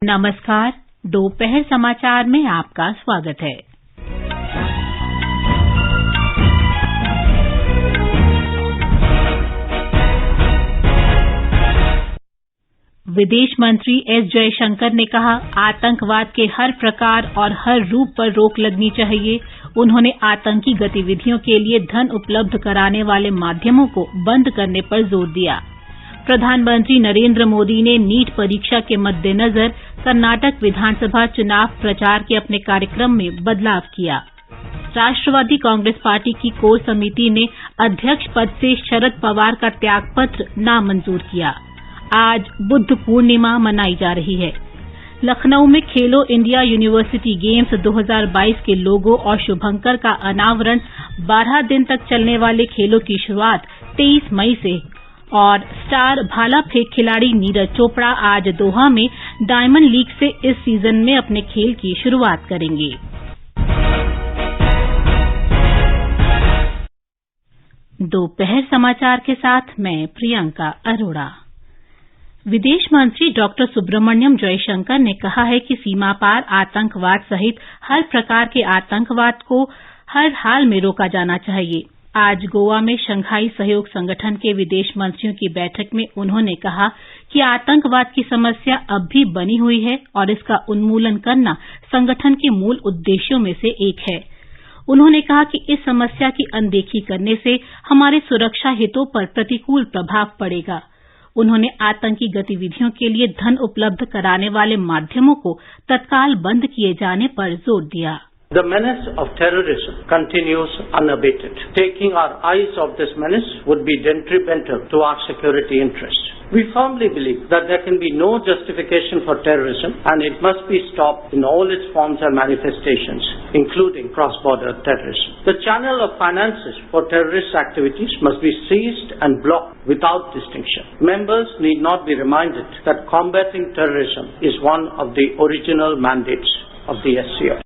नमस्कार, दोपहर समाचार में आपका स्वागत है। विदेश मंत्री एस जयशंकर ने कहा, आतंकवाद के हर प्रकार और हर रूप पर रोक लगनी चाहिए। उन्होंने आतंकी गतिविधियों के लिए धन उपलब्ध कराने वाले माध्यमों को बंद करने पर जोर दिया। प्रधानमंत्री नरेंद्र मोदी ने नीट परीक्षा के मद्देनजर कर्नाटक विधानसभा चुनाव प्रचार के अपने कार्यक्रम में बदलाव किया। राष्ट्रवादी कांग्रेस पार्टी की कोर समिति ने अध्यक्ष पद से शरद पवार का त्यागपत्र नामंजूर किया। आज बुद्ध पूर्णिमा मनाई जा रही है। लखनऊ में खेलो इंडिया यूनिवर्सिटी गेम्स 2022 के लोगो और शुभंकर का अनावरण 12 दिन तक चलने वाले खेलों की शुरुआत 23 मई से और स्टार भाला फेंक खिलाड़ी नीरज चोपड़ा आज दोहा में डायमंड लीग से इस सीजन में अपने खेल की शुरुआत करेंगे। दोपहर समाचार के साथ मैं प्रियंका अरोड़ा। विदेश मंत्री डॉक्टर सुब्रमण्यम जयशंकर ने कहा है कि सीमा पार आतंकवाद सहित हर प्रकार के आतंकवाद को हर हाल में रोका जाना चाहिए। आज गोवा में शंघाई सहयोग संगठन के विदेश मंत्रियों की बैठक में उन्होंने कहा कि आतंकवाद की समस्या अब भी बनी हुई है और इसका उन्मूलन करना संगठन के मूल उद्देश्यों में से एक है। उन्होंने कहा कि इस समस्या की अनदेखी करने से हमारे सुरक्षा हितों पर प्रतिकूल प्रभाव पड़ेगा। उन्होंने आतंकी गतिविधियों के लिए धन उपलब्ध कराने वाले माध्यमों को तत्काल बंद किए जाने पर जोर दिया। The menace of terrorism continues unabated. Taking our eyes off this menace would be detrimental to our security interests. We firmly believe that there can be no justification for terrorism and it must be stopped in all its forms and manifestations, including cross-border terrorism. The channel of finances for terrorist activities must be seized and blocked without distinction. Members need not be reminded that combating terrorism is one of the original mandates of the SCO.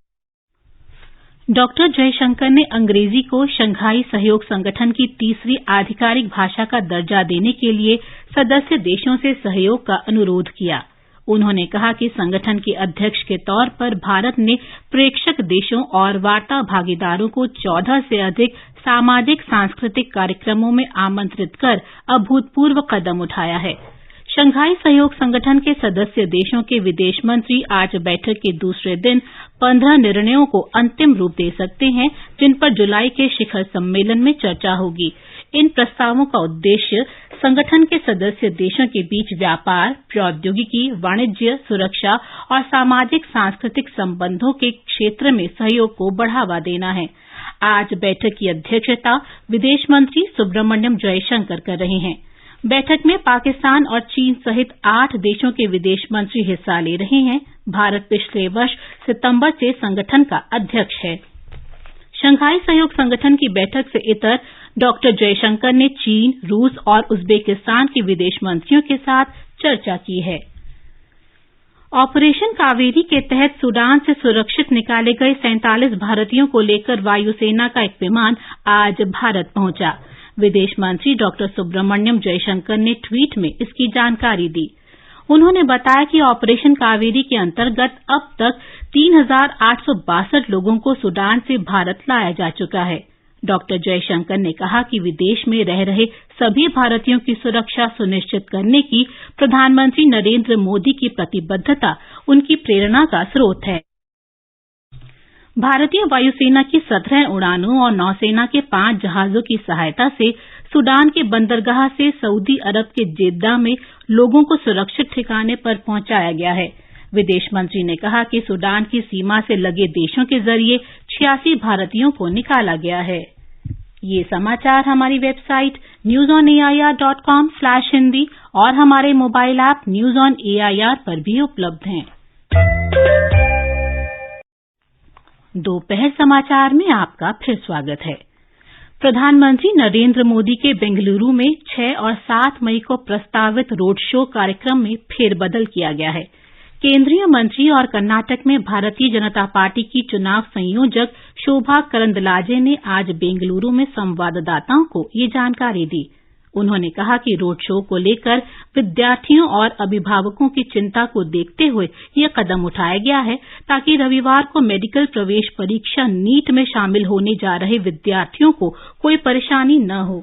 Doctor Jaishankar ने अंग्रेजी को Shanghai सहयोग संगठन की तीसरी आधिकारिक भाषा का दर्जा देने के लिए सदस्य देशों से सहयोग का अनुरोध किया। उन्होंने कहा कि संगठन के अध्यक्ष के तौर पर भारत ने प्रेक्षक देशों और वार्ता भागीदारों को 14 से अधिक सामाजिक सांस्कृतिक कार्यक्रमों में आमंत्रित कर अभूतपूर्व कदम उठाया है। शंघाई सहयोग संगठन के सदस्य देशों के विदेश मंत्री आज बैठक के दूसरे दिन 15 निर्णयों को अंतिम रूप दे सकते हैं, जिन पर जुलाई के शिखर सम्मेलन में चर्चा होगी। इन प्रस्तावों का उद्देश्य संगठन के सदस्य देशों के बीच व्यापार, प्रौद्योगिकी, वाणिज्य, सुरक्षा और सामाजिक सांस्कृतिक संबंधों के क्षेत्र में सहयोग को बढ़ावा देना है। आज बैठक की अध्यक्षता विदेश मंत्री सुब्रमण्यम जयशंकर कर रहे हैं। बैठक में पाकिस्तान और चीन सहित 8 देशों के विदेश मंत्री हिस्सा ले रहे हैं। भारत पिछले वर्ष सितंबर से संगठन का अध्यक्ष है। शंघाई सहयोग संगठन की बैठक से इतर डॉक्टर जयशंकर ने चीन, रूस और उज्बेकिस्तान के विदेश मंत्रियों के साथ चर्चा की है। ऑपरेशन कावेरी के तहत सूडान से सुरक्षित निकाले गए 47 भारतीयों को लेकर वायुसेना का एक विमान आज भारत पहुंचा। विदेश मंत्री डॉक्टर सुब्रमण्यम जयशंकर ने ट्वीट में इसकी जानकारी दी। उन्होंने बताया कि ऑपरेशन कावेरी के अंतर्गत अब तक 3,862 लोगों को सूडान से भारत लाया जा चुका है। डॉक्टर जयशंकर ने कहा कि विदेश में रह रहे सभी भारतीयों की सुरक्षा सुनिश्चित करने की प्रधानमंत्री नरेंद्र मोदी की प्रतिबद्धता उनकी प्रेरणा का स्रोत है। भारतीय वायुसेना की 17 उड़ानों और नौसेना के 5 जहाजों की सहायता से सूडान के बंदरगाह से सऊदी अरब के जेद्दा में लोगों को सुरक्षित ठिकाने पर पहुंचाया गया है। विदेश मंत्री ने कहा कि सूडान की सीमा से लगे देशों के जरिए 86 भारतीयों को निकाला गया है। ये समाचार हमारी वेबसाइट newsonair.com/hindi और हमारे mobile app news on AIR पर भी उपलब्ध हैं। दोपहर समाचार में आपका फिर स्वागत है। प्रधानमंत्री नरेंद्र मोदी के बेंगलुरु में 6 और 7 मई को प्रस्तावित रोड शो कार्यक्रम में फेरबदल किया गया है। केंद्रीय मंत्री और कर्नाटक में भारतीय जनता पार्टी की चुनाव संयोजक शोभा करंदलाजे ने आज बेंगलुरु में संवाददाताओं को ये जानकारी दी। उन्होंने कहा कि रोड शो को लेकर विद्यार्थियों और अभिभावकों की चिंता को देखते हुए यह कदम उठाया गया है ताकि रविवार को मेडिकल प्रवेश परीक्षा नीट में शामिल होने जा रहे विद्यार्थियों को कोई परेशानी न हो।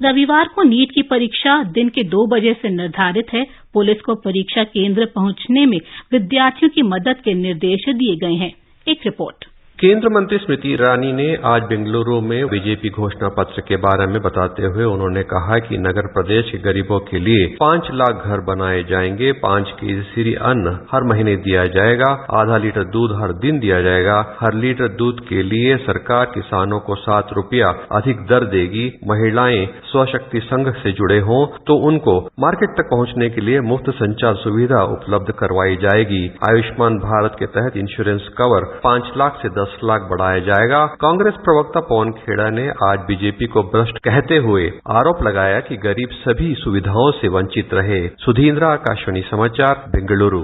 रविवार को नीट की परीक्षा दिन के 2 बजे से निर्धारित है। पुलिस को परीक्षा केंद्र पहुंचने में विद्यार्थियों की मदद के निर्देश दिए गए हैं। एक रिपोर्ट। केंद्रीय मंत्री स्मृति ईरानी ने आज बेंगलुरु में बीजेपी घोषणा पत्र के बारे में बताते हुए उन्होंने कहा कि नगर प्रदेश के गरीबों के लिए 5 लाख घर बनाए जाएंगे, 5 केजी अन्न हर महीने दिया जाएगा, आधा लीटर दूध हर दिन दिया जाएगा, हर लीटर दूध के लिए सरकार किसानों को 7 रुपया अधिक दर देगी, महिलाएं स्वशक्ति संघ से जुड़े हों तो उनको मार्केट तक पहुंचने के लिए मुफ्त संचार सुविधा उपलब्ध करवाई जाएगी। आयुष्मान भारत के तहत इंश्योरेंस कवर 5 लाख से 10 लाख बढ़ाया जाएगा। कांग्रेस प्रवक्ता पवन खेड़ा ने आज बीजेपी को भ्रष्ट कहते हुए आरोप लगाया कि गरीब सभी सुविधाओं से वंचित रहे। सुधींद्रा, आकाशवाणी समाचार, बेंगलुरु।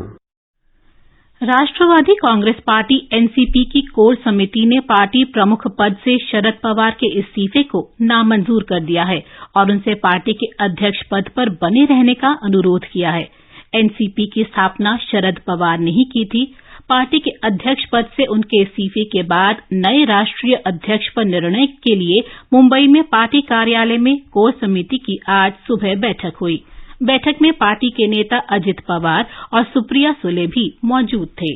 राष्ट्रवादी कांग्रेस पार्टी एनसीपी की कोर समिति ने पार्टी प्रमुख पद से शरद पवार के इस्तीफे को नामंजूर कर दिया है और उनसे पार्टी के अध्यक्ष पद पर बने रहने का अनुरोध किया है। एनसीपी की स्थापना शरद पवार ने ही की थी। पार्टी के अध्यक्ष पद से उनके इस्तीफे के बाद नए राष्ट्रीय अध्यक्ष पर निर्णय के लिए मुंबई में पार्टी कार्यालय में कोर समिति की आज सुबह बैठक हुई। बैठक में पार्टी के नेता अजित पवार और सुप्रिया सुले भी मौजूद थे।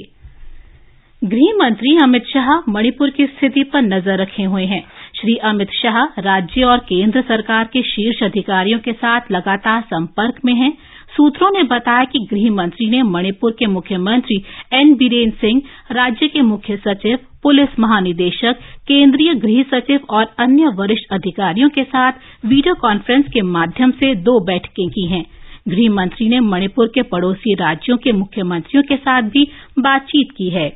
गृह मंत्री अमित शाह मणिपुर की स्थिति पर नजर रखे हुए हैं। श्री अमित शाह राज्य और केंद्र सरकार के शीर्ष अधिकारियों के साथ लगातार संपर्क में हैं। सूत्रों ने बताया कि गृह मंत्री ने मणिपुर के मुख्यमंत्री एन बीरेन सिंह, राज्य के मुख्य सचिव, पुलिस महानिदेशक, केंद्रीय गृह सचिव और अन्य वरिष्ठ अधिकारियों के साथ वीडियो कॉन्फ्रेंस के माध्यम से 2 बैठकें की हैं। गृह मंत्री ने मणिपुर के पड़ोसी राज्यों के मुख्यमंत्रियों के साथ भी बातचीत की है।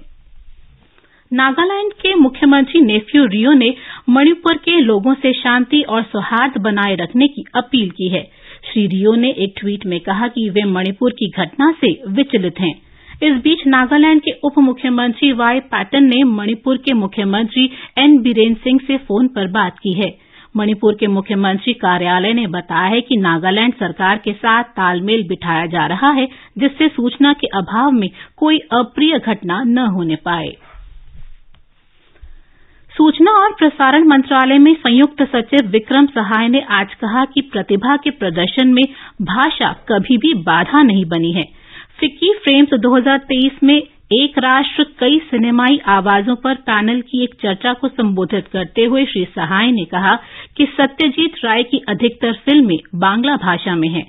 नागालैंड के मुख्यमंत्री नेफ्यू रियो ने मणिपुर के लोगों से शांति और सौहार्द बनाए रखने की अपील की है। श्री रियो ने एक ट्वीट में कहा कि वे मणिपुर की घटना से विचलित हैं। इस बीच नागालैंड के उप मुख्यमंत्री वाई पैटन ने मणिपुर के मुख्यमंत्री एन बीरेन सिंह से फोन पर बात की है। मणिपुर के मुख्यमंत्री कार्यालय ने बताया है कि नागालैंड सरकार के साथ तालमेल बिठाया जा रहा है, जिससे सूचना के अभाव में कोई अप्रिय घटना न होने पाए। सूचना और प्रसारण मंत्रालय में संयुक्त सचिव विक्रम सहाय ने आज कहा कि प्रतिभा के प्रदर्शन में भाषा कभी भी बाधा नहीं बनी है। फिक्की फ्रेम्स 2023 में एक राष्ट्र कई सिनेमाई आवाजों पर पैनल की एक चर्चा को संबोधित करते हुए श्री सहाय ने कहा कि सत्यजीत राय की अधिकतर फिल्में बांग्ला भाषा में हैं।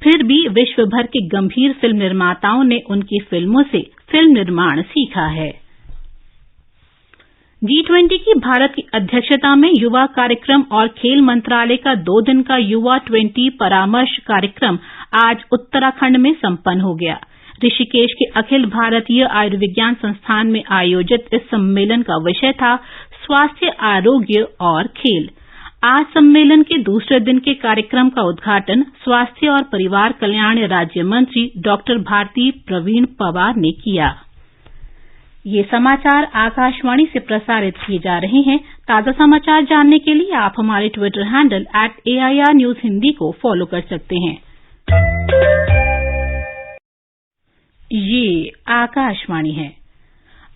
फिर भी विश्व भर के गंभीर फिल्म निर्माताओं ने उनकी फिल्मों से फिल्म निर्माण सीखा है। G20 की भारत की अध्यक्षता में युवा कार्यक्रम और खेल मंत्रालय का 2 दिन का युवा 20 परामर्श कार्यक्रम आज उत्तराखंड में संपन्न हो गया। ऋषिकेश के अखिल भारतीय आयुर्विज्ञान संस्थान में आयोजित इस सम्मेलन का विषय था स्वास्थ्य, आरोग्य और खेल। आज सम्मेलन के दूसरे दिन के कार्यक्रम का उद्घाटन स्वास्थ्य और परिवार कल्याण राज्य मंत्री डॉक्टर भारती प्रवीण पवार ने किया। ये समाचार आकाशवाणी से प्रसारित किए जा रहे हैं। ताजा समाचार जानने के लिए आप हमारे Twitter handle @AIR News Hindi को फॉलो कर सकते हैं। ये आकाशवाणी है।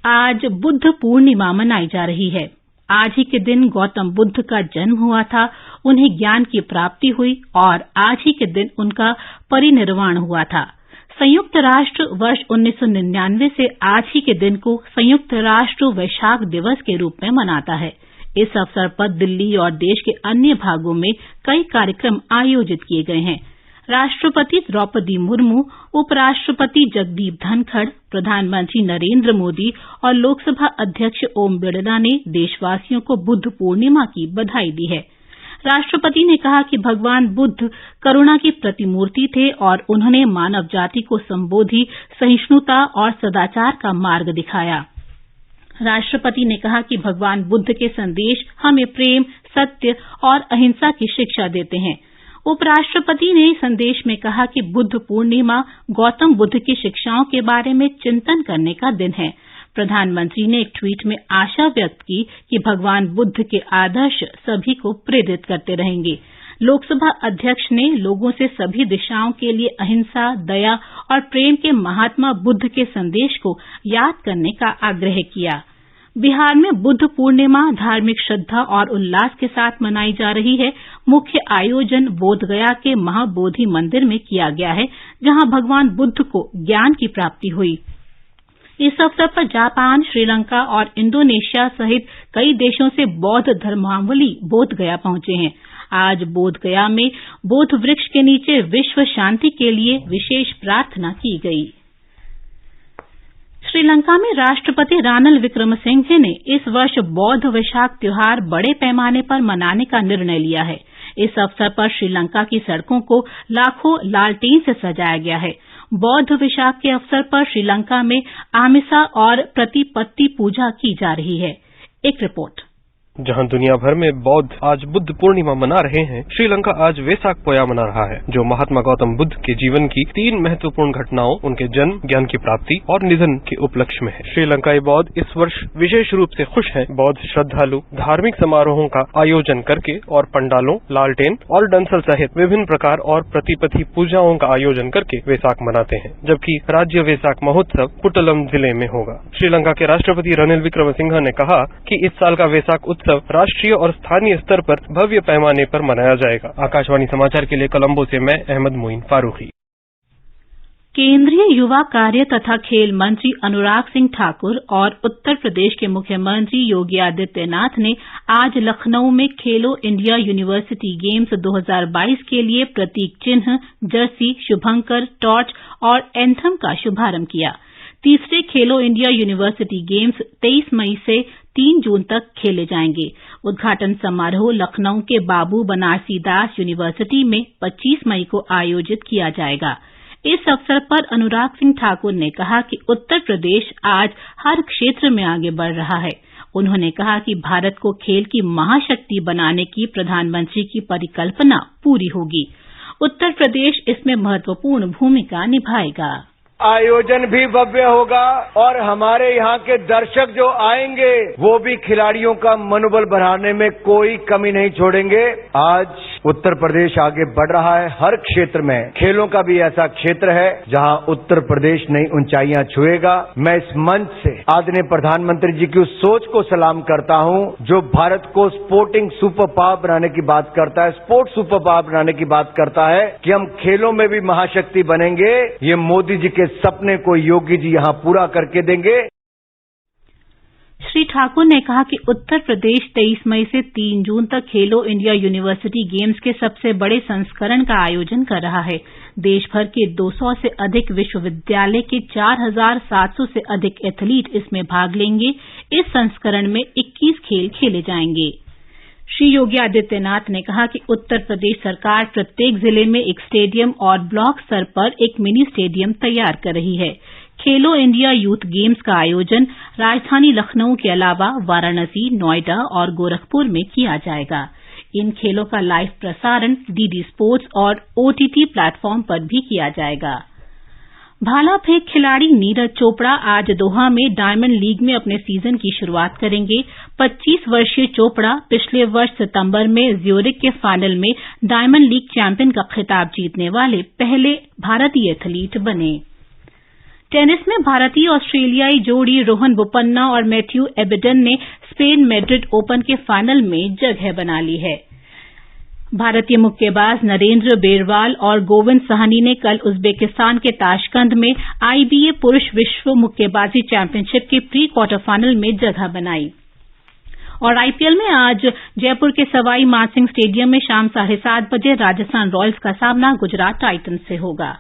आज बुद्ध पूर्णिमा मनाई जा रही है। आज ही के दिन गौतम बुद्ध का जन्म हुआ था, उन्हें ज्ञान की प्राप्ति हुई और आज ही के दिन उनका परिनिर्वाण हुआ था। संयुक्त राष्ट्र वर्ष 1999 से आज ही के दिन को संयुक्त राष्ट्र वैशाख दिवस के रूप में मनाता है। इस अवसर पर दिल्ली और देश के अन्य भागों में कई कार्यक्रम आयोजित किए गए हैं। राष्ट्रपति द्रौपदी मुर्मू, उपराष्ट्रपति जगदीप धनखड़, प्रधानमंत्री नरेंद्र मोदी और लोकसभा अध्यक्ष ओम बिड़ला ने देशवासियों को बुद्ध पूर्णिमा की बधाई दी है। राष्ट्रपति ने कहा कि भगवान बुद्ध करुणा की प्रतिमूर्ति थे और उन्होंने मानव जाति को संबोधि, सहिष्णुता और सदाचार का मार्ग दिखाया। राष्ट्रपति ने कहा कि भगवान बुद्ध के संदेश हमें प्रेम, सत्य और अहिंसा की शिक्षा देते हैं। उपराष्ट्रपति ने संदेश में कहा कि बुद्ध पूर्णिमा गौतम बुद्ध की शिक्षाओं के बारे में चिंतन करने का दिन है। प्रधानमंत्री ने एक ट्वीट में आशा व्यक्त की कि भगवान बुद्ध के आदर्श सभी को प्रेरित करते रहेंगे। लोकसभा अध्यक्ष ने लोगों से सभी दिशाओं के लिए अहिंसा, दया और प्रेम के महात्मा बुद्ध के संदेश को याद करने का आग्रह किया। बिहार में बुद्ध पूर्णिमा धार्मिक श्रद्धा और उल्लास के साथ मनाई जा रही है। मुख्य आयोजन बोधगया के महाबोधि मंदिर में किया गया है, जहां भगवान बुद्ध को ज्ञान की प्राप्ति हुई। इस अवसर पर जापान, श्रीलंका और इंडोनेशिया सहित कई देशों से बौद्ध धर्मावलंबी बोधगया पहुंचे हैं। आज बोधगया में बोध वृक्ष के नीचे विश्व शांति के लिए विशेष प्रार्थना की गई। श्रीलंका में राष्ट्रपति रानिल विक्रमसिंघे ने इस वर्ष बौद्ध वैशाख त्योहार बड़े पैमाने पर मनाने का निर्णय लिया है। इस अवसर पर श्रीलंका की सड़कों को लाखों लालटेन से सजाया गया है। बौद्ध वैशाख के अवसर पर श्रीलंका में आमिसा और प्रतिपत्ति पूजा की जा रही है। एक रिपोर्ट। जहां दुनिया भर में बौद्ध आज बुद्ध पूर्णिमा मना रहे हैं, श्रीलंका आज वेसाक पोया मना रहा है, जो महात्मा गौतम बुद्ध के जीवन की 3 महत्वपूर्ण घटनाओं, उनके जन्म, ज्ञान की प्राप्ति और निधन के उपलक्ष्य में है। श्रीलंकाई बौद्ध इस वर्ष विशेष रूप से खुश हैं। बौद्ध श्रद्धालु धार्मिक समारोहों का आयोजन करके और पंडालों, लालटेन और डंसल सहित विभिन्न प्रकार और प्रतिपत्ति पूजाओं का आयोजन करके वेसाक मनाते हैं, जबकि राज्य वेसाक महोत्सव पुट्टलम जिले में होगा। श्रीलंका के राष्ट्रपति रानिल विक्रमसिंघे ने कहा कि इस साल का वेसाक उत्सव राष्ट्रीय और स्थानीय स्तर पर भव्य पैमाने पर मनाया जाएगा। आकाशवाणी समाचार के लिए कोलंबो से मैं अहमद मोइन फारूकी। केंद्रीय युवा कार्य तथा खेल मंत्री अनुराग सिंह ठाकुर और उत्तर प्रदेश के मुख्यमंत्री योगी आदित्यनाथ ने आज लखनऊ में खेलो इंडिया यूनिवर्सिटी गेम्स 2022 के लिए प्रतीक चिन्ह, जर्सी, शुभंकर, टॉर्च और एंथम का शुभारंभ किया। तीसरे खेलो इंडिया यूनिवर्सिटी गेम्स 23 मई से 3 जून तक खेले जाएंगे। उद्घाटन समारोह लखनऊ के बाबू बनारसी दास यूनिवर्सिटी में 25 मई को आयोजित किया जाएगा। इस अवसर पर अनुराग सिंह ठाकुर ने कहा कि उत्तर प्रदेश आज हर क्षेत्र में आगे बढ़ रहा है। उन्होंने कहा कि भारत को खेल की महाशक्ति बनाने की प्रधानमंत्री की परिकल्पना पूरी होगी। उत्तर प्रदेश इसमें महत्वपूर्ण भूमिका निभाएगा। आयोजन भी भव्य होगा और हमारे यहाँ के दर्शक जो आएंगे वो भी खिलाड़ियों का मनोबल बढ़ाने में कोई कमी नहीं छोड़ेंगे। आज उत्तर प्रदेश आगे बढ़ रहा है हर क्षेत्र में। खेलों का भी ऐसा क्षेत्र है जहाँ उत्तर प्रदेश नई ऊंचाइयां छुएगा। मैं इस मंच से आदरणीय प्रधानमंत्री जी की उस सोच को सलाम करता हूँ जो भारत को स्पोर्टिंग सुपर पावर बनाने की बात करता है, स्पोर्ट्स सुपर पावर बनाने की बात करता है कि हम खेलों में भी महाशक्ति बनेंगे। ये मोदी जी के सपने को योगी जी यहां पूरा करके देंगे। श्री ठाकुर ने कहा कि उत्तर प्रदेश 23 मई से 3 जून तक खेलो इंडिया यूनिवर्सिटी गेम्स के सबसे बड़े संस्करण का आयोजन कर रहा है। देश भर के 200 से अधिक विश्वविद्यालय के 4700 से अधिक एथलीट इसमें भाग लेंगे। इस संस्करण में 21 खेल खेले जाएंगे। श्री योगी आदित्यनाथ ने कहा कि उत्तर प्रदेश सरकार प्रत्येक जिले में एक स्टेडियम और ब्लॉक स्तर पर एक मिनी स्टेडियम तैयार कर रही है। खेलो इंडिया यूथ गेम्स का आयोजन राजधानी लखनऊ के अलावा वाराणसी, नोएडा और गोरखपुर में किया जाएगा। इन खेलों का लाइव प्रसारण डीडी स्पोर्ट्स और ओटीटी प्लेटफॉर्म पर भी किया जाएगा। भाला फेंक खिलाड़ी नीरज चोपड़ा आज दोहा में डायमंड लीग में अपने सीजन की शुरुआत करेंगे। 25 वर्षीय चोपड़ा पिछले वर्ष सितंबर में ज्यूरिख के फाइनल में डायमंड लीग चैंपियन का खिताब जीतने वाले पहले भारतीय एथलीट बने। टेनिस में भारतीय ऑस्ट्रेलियाई जोड़ी रोहन बोपन्ना और मैथ्यू एबेडन ने स्पेन मैड्रिड ओपन के फाइनल में जगह बना ली है। भारतीय मुक्केबाज नरेंद्र बेरवाल और गोविंद साहनी ने कल उज्बेकिस्तान के ताशकंद में आईबीए पुरुष विश्व मुक्केबाजी चैंपियनशिप के प्री क्वार्टर फाइनल में जगह बनाई। और आईपीएल में आज जयपुर के सवाई मानसिंह स्टेडियम में शाम 7:30 बजे राजस्थान रॉयल्स का सामना गुजरात टाइटंस से होगा।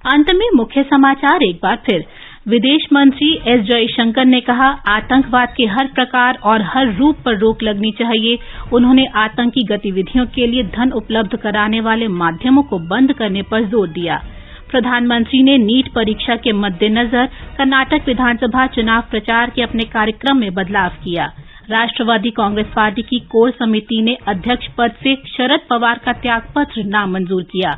अंत में मुख्य समाचार एक बार फिर। विदेश मंत्री एस जयशंकर ने कहा, आतंकवाद के हर प्रकार और हर रूप पर रोक लगनी चाहिए। उन्होंने आतंकी गतिविधियों के लिए धन उपलब्ध कराने वाले माध्यमों को बंद करने पर जोर दिया। प्रधानमंत्री ने नीट परीक्षा के मद्देनजर कर्नाटक विधानसभा चुनाव प्रचार के अपने कार्यक्रम में बदलाव किया। राष्ट्रवादी कांग्रेस पार्टी की कोर समिति ने अध्यक्ष पद से शरद पवार का त्यागपत्र नामंजूर किया।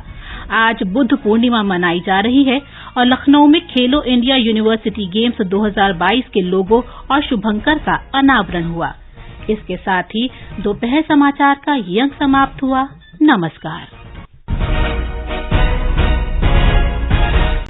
आज बुद्ध पूर्णिमा मनाई जा रही है और लखनऊ में खेलो इंडिया यूनिवर्सिटी गेम्स 2022 के लोगो और शुभंकर का अनावरण हुआ। इसके साथ ही दोपहर समाचार का ये अंक समाप्त हुआ। नमस्कार।